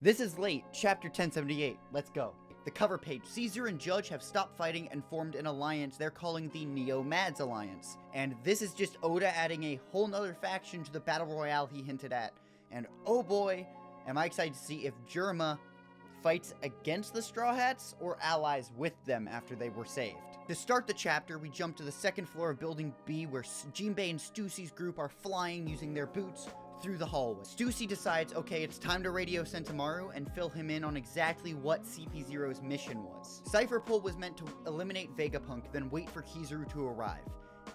This is late, chapter 1078. Let's go. The cover page. Caesar and Judge have stopped fighting and formed an alliance they're calling the Neo-Mads Alliance. And this is just Oda adding a whole nother faction to the Battle Royale he hinted at. And oh boy, am I excited to see if Germa fights against the Straw Hats or allies with them after they were saved. To start the chapter, we jump to the second floor of Building B where Jimbe and Stussy's group are flying using their boots through the hallway. Stussy decides, okay, it's time to radio Sentomaru and fill him in on exactly what CP0's mission was. Cypher Pull was meant to eliminate Vegapunk, then wait for Kizaru to arrive.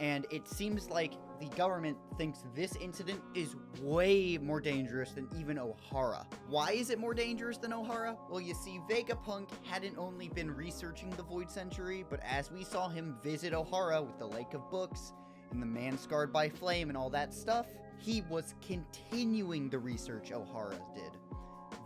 And it seems like the government thinks this incident is way more dangerous than even Ohara. Why is it more dangerous than Ohara? Well, you see, Vegapunk hadn't only been researching the Void Century, but as we saw him visit Ohara with the Lake of Books, and the man scarred by flame and all that stuff, he was continuing the research Ohara did.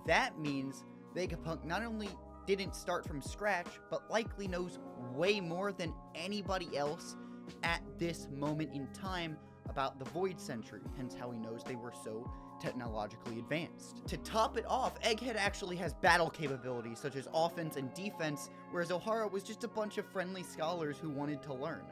That means Vegapunk not only didn't start from scratch, but likely knows way more than anybody else at this moment in time about the Void Century, hence how he knows they were so technologically advanced. To top it off, Egghead actually has battle capabilities such as offense and defense, whereas Ohara was just a bunch of friendly scholars who wanted to learn.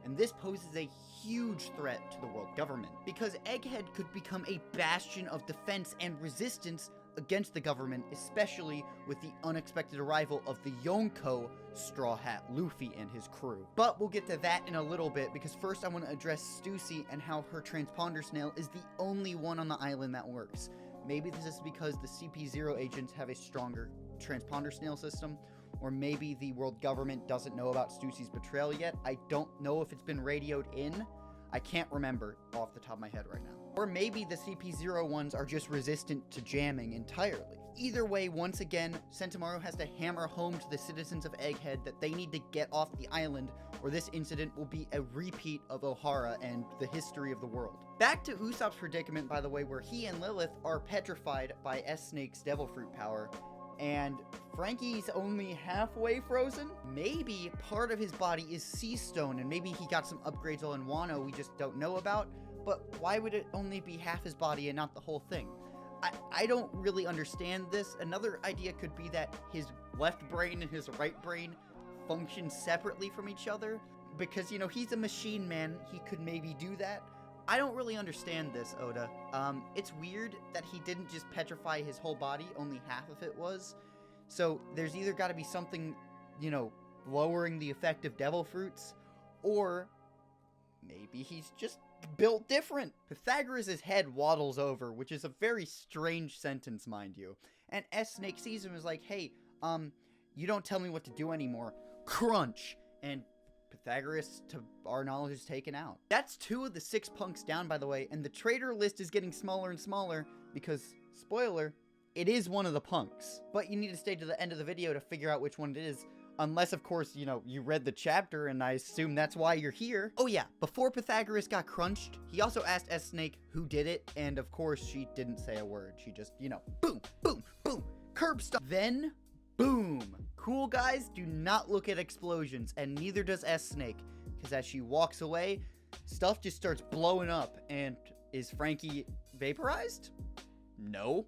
And this poses a huge threat to the world government, because Egghead could become a bastion of defense and resistance against the government, especially with the unexpected arrival of the Yonko Straw Hat Luffy and his crew. But we'll get to that in a little bit, because first I want to address Stussy and how her transponder snail is the only one on the island that works. Maybe this is because the CP0 agents have a stronger transponder snail system, or maybe the world government doesn't know about Stussy's betrayal yet. I don't know if it's been radioed in. I can't remember off the top of my head right now. Or maybe the CP0 ones are just resistant to jamming entirely. Either way, once again, Sentomaru has to hammer home to the citizens of Egghead that they need to get off the island, or this incident will be a repeat of Ohara and the history of the world. Back to Usopp's predicament, by the way, where he and Lilith are petrified by S-Snake's Devil Fruit power, and Franky's only halfway frozen? Maybe part of his body is sea stone, and maybe he got some upgrades on Wano we just don't know about, but why would it only be half his body and not the whole thing? I don't really understand this. Another idea could be that his left brain and his right brain function separately from each other, because, you know, he's a machine man, he could maybe do that. I don't really understand this, Oda. It's weird that he didn't just petrify his whole body, only half of it was. So there's either got to be something, you know, lowering the effect of devil fruits, or maybe he's just built different. Pythagoras' head waddles over, which is a very strange sentence, mind you. And S-Snake sees him and is like, hey, you don't tell me what to do anymore. Crunch! And Pythagoras, to our knowledge, is taken out. That's 2 of the 6 punks down, by the way, and the traitor list is getting smaller and smaller because, spoiler, it is one of the punks. But you need to stay to the end of the video to figure out which one it is, unless, of course, you know, you read the chapter, and I assume that's why you're here. Oh yeah, before Pythagoras got crunched, he also asked S-Snake who did it, and of course, she didn't say a word. She just, you know, boom, boom, boom, curb stop. Then, boom. Cool guys do not look at explosions, and neither does S-Snake, because as she walks away, stuff just starts blowing up, and is Franky vaporized? No.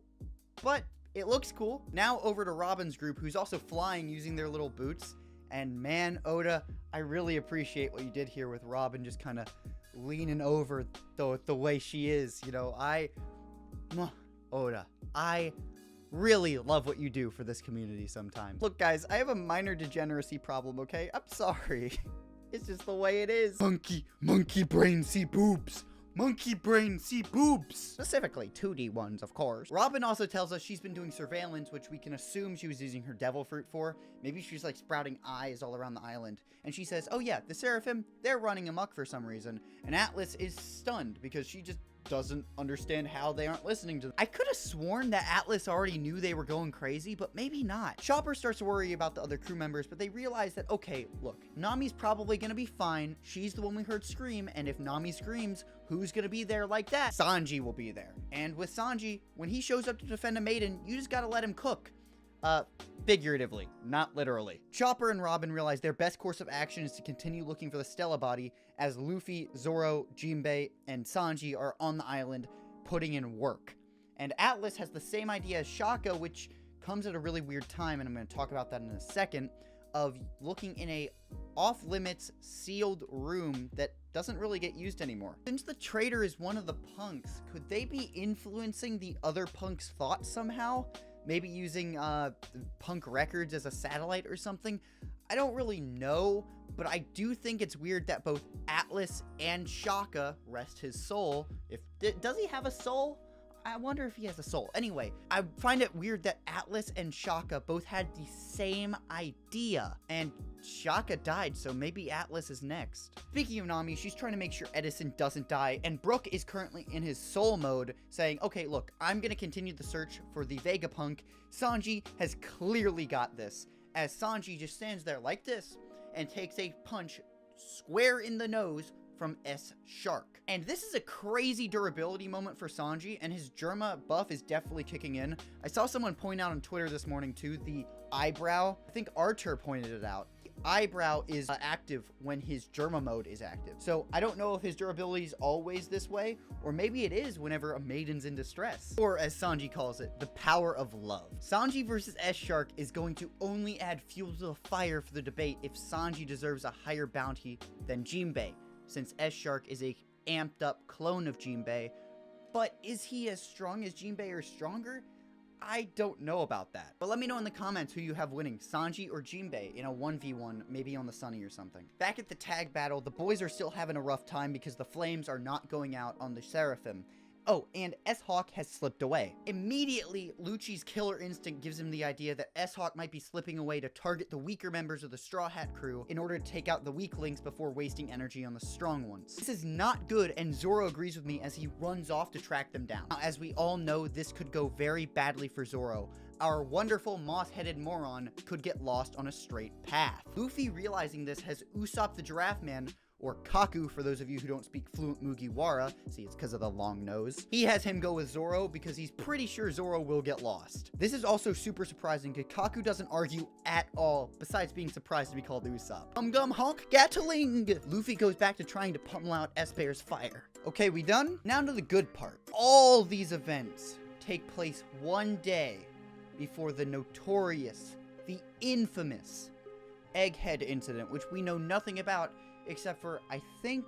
But it looks cool. Now over to Robin's group, who's also flying using their little boots, and man, Oda, I really appreciate what you did here with Robin just kind of leaning over the way she is, you know. Oda, I really love what you do for this community sometimes. Look, guys, I have a minor degeneracy problem, okay? I'm sorry. It's just the way it is. Monkey brain see boobs. Monkey brain see boobs. Specifically 2D ones, of course. Robin also tells us she's been doing surveillance, which we can assume she was using her devil fruit for. Maybe she's like sprouting eyes all around the island. And she says, oh yeah, the Seraphim, they're running amok for some reason. And Atlas is stunned because she just doesn't understand how they aren't listening to them. I could have sworn that Atlas already knew they were going crazy, but maybe not. Chopper starts to worry about the other crew members, but they realize that, okay, look, Nami's probably gonna be fine. She's the one we heard scream, and if Nami screams, who's gonna be there like that? Sanji will be there. And with Sanji, when he shows up to defend a maiden, you just gotta let him cook. Figuratively, not literally. Chopper and Robin realize their best course of action is to continue looking for the Stella body, as Luffy, Zoro, Jimbe, and Sanji are on the island putting in work. And Atlas has the same idea as Shaka, which comes at a really weird time, and I'm going to talk about that in a second, of looking in a off-limits sealed room that doesn't really get used anymore. Since the traitor is one of the punks, could they be influencing the other punks' thoughts somehow? Maybe using punk records as a satellite or something? I don't really know, but I do think it's weird that both Atlas and Shaka, rest his soul, does he have a soul? I wonder if he has a soul. Anyway, I find it weird that Atlas and Shaka both had the same idea, and Shaka died, so maybe Atlas is next. Speaking of Nami, she's trying to make sure Edison doesn't die, and Brook is currently in his soul mode, saying, okay, look, I'm gonna continue the search for the Vegapunk. Sanji has clearly got this, as Sanji just stands there like this, and takes a punch square in the nose from S Shark. And this is a crazy durability moment for Sanji, and his Germa buff is definitely kicking in. I saw someone point out on Twitter this morning too, the eyebrow. I think Archer pointed it out. The eyebrow is active when his Germa mode is active. So I don't know if his durability is always this way, or maybe it is whenever a maiden's in distress. Or as Sanji calls it, the power of love. Sanji versus S Shark is going to only add fuel to the fire for the debate if Sanji deserves a higher bounty than Jimbe, since S Shark is a amped up clone of Jimbe. But is he as strong as Jimbe or stronger? I don't know about that. But let me know in the comments who you have winning, Sanji or Jimbe, in a 1v1, maybe on the Sunny or something. Back at the tag battle, the boys are still having a rough time because the flames are not going out on the Seraphim. Oh, and S-Hawk has slipped away. Immediately, Lucci's killer instinct gives him the idea that S-Hawk might be slipping away to target the weaker members of the Straw Hat crew in order to take out the weaklings before wasting energy on the strong ones. This is not good, and Zoro agrees with me as he runs off to track them down. Now, as we all know, this could go very badly for Zoro. Our wonderful moss-headed moron could get lost on a straight path. Luffy, realizing this, has Usopp the Giraffe Man, or Kaku for those of you who don't speak fluent Mugiwara, see, it's because of the long nose. He has him go with Zoro because he's pretty sure Zoro will get lost. This is also super surprising because Kaku doesn't argue at all, besides being surprised to be called Usopp. Gum honk gatling! Luffy goes back to trying to pummel out S-Bear's fire. Okay, we done? Now to the good part. All these events take place one day before the notorious, the infamous Egghead incident, which we know nothing about, except for, I think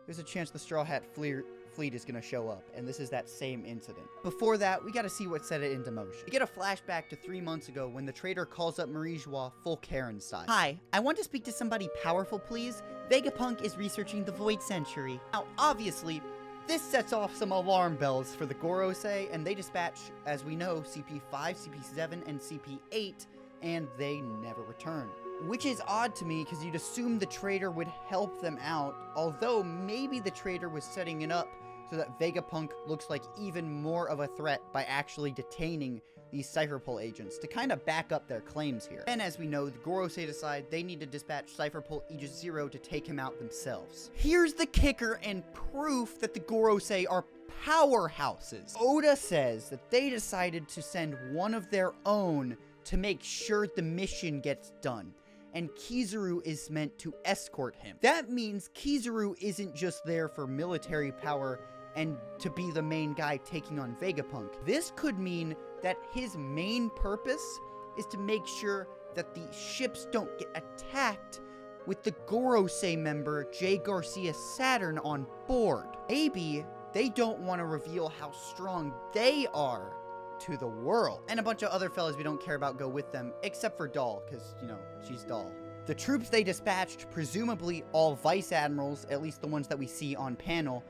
there's a chance the Straw Hat fleet is gonna show up, and this is that same incident. Before that, we gotta see what set it into motion. We get a flashback to 3 months ago when the traitor calls up Marie-Joie full Karen style. Hi, I want to speak to somebody powerful, please. Vegapunk is researching the Void Century. Now, obviously, this sets off some alarm bells for the Gorosei, and they dispatch, as we know, CP5, CP7, and CP8, and they never return. Which is odd to me, because you'd assume the traitor would help them out, although maybe the traitor was setting it up so that Vegapunk looks like even more of a threat by actually detaining these Cypherpole agents to kind of back up their claims here. And as we know, the Gorosei decide they need to dispatch Cypherpole Aegis Zero to take him out themselves. Here's the kicker and proof that the Gorosei are powerhouses. Oda says that they decided to send one of their own to make sure the mission gets done, and Kizaru is meant to escort him. That means Kizaru isn't just there for military power and to be the main guy taking on Vegapunk. This could mean that his main purpose is to make sure that the ships don't get attacked with the Gorosei member J. Garcia Saturn on board. Maybe they don't want to reveal how strong they are to the world. And a bunch of other fellas we don't care about go with them, except for Doll, because, you know, she's Doll. The troops they dispatched, presumably all vice admirals, at least the ones that we see on panel,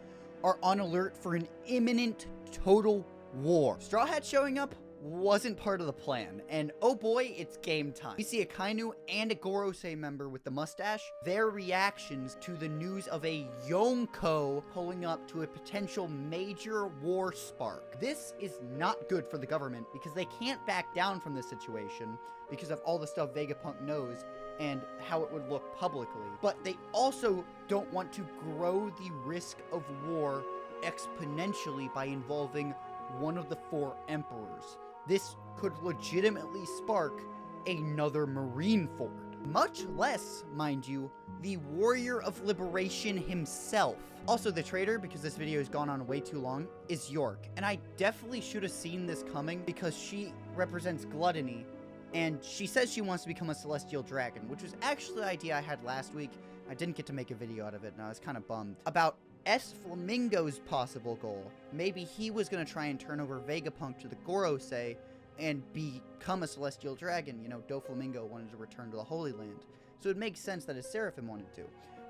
are on alert for an imminent total war. Straw Hat showing up wasn't part of the plan, and oh boy, it's game time. We see a Kainu and a Gorosei member with the mustache, their reactions to the news of a Yonko pulling up to a potential major war spark. This is not good for the government because they can't back down from this situation because of all the stuff Vegapunk knows and how it would look publicly. But they also don't want to grow the risk of war exponentially by involving one of the 4 emperors. This could legitimately spark another Marineford. Much less, mind you, the Warrior of Liberation himself. Also, the traitor, because this video has gone on way too long, is York. And I definitely should have seen this coming because she represents gluttony, and she says she wants to become a celestial dragon, which was actually the idea I had last week. I didn't get to make a video out of it, and I was kind of bummed. About S. Flamingo's possible goal. Maybe he was going to try and turn over Vegapunk to the Gorosei and become a celestial dragon. You know, Doflamingo wanted to return to the Holy Land. So it makes sense that his Seraphim wanted to.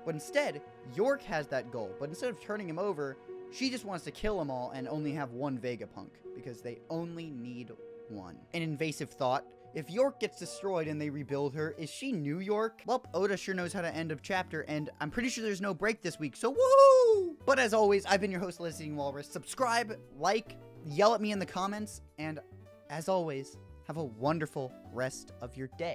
But instead, York has that goal. But instead of turning him over, she just wants to kill them all and only have one Vegapunk, because they only need one. An invasive thought. If York gets destroyed and they rebuild her, is she New York? Well, Oda sure knows how to end a chapter, and I'm pretty sure there's no break this week, so woohoo! But as always, I've been your host, Listening Walrus. Subscribe, like, yell at me in the comments, and as always, have a wonderful rest of your day.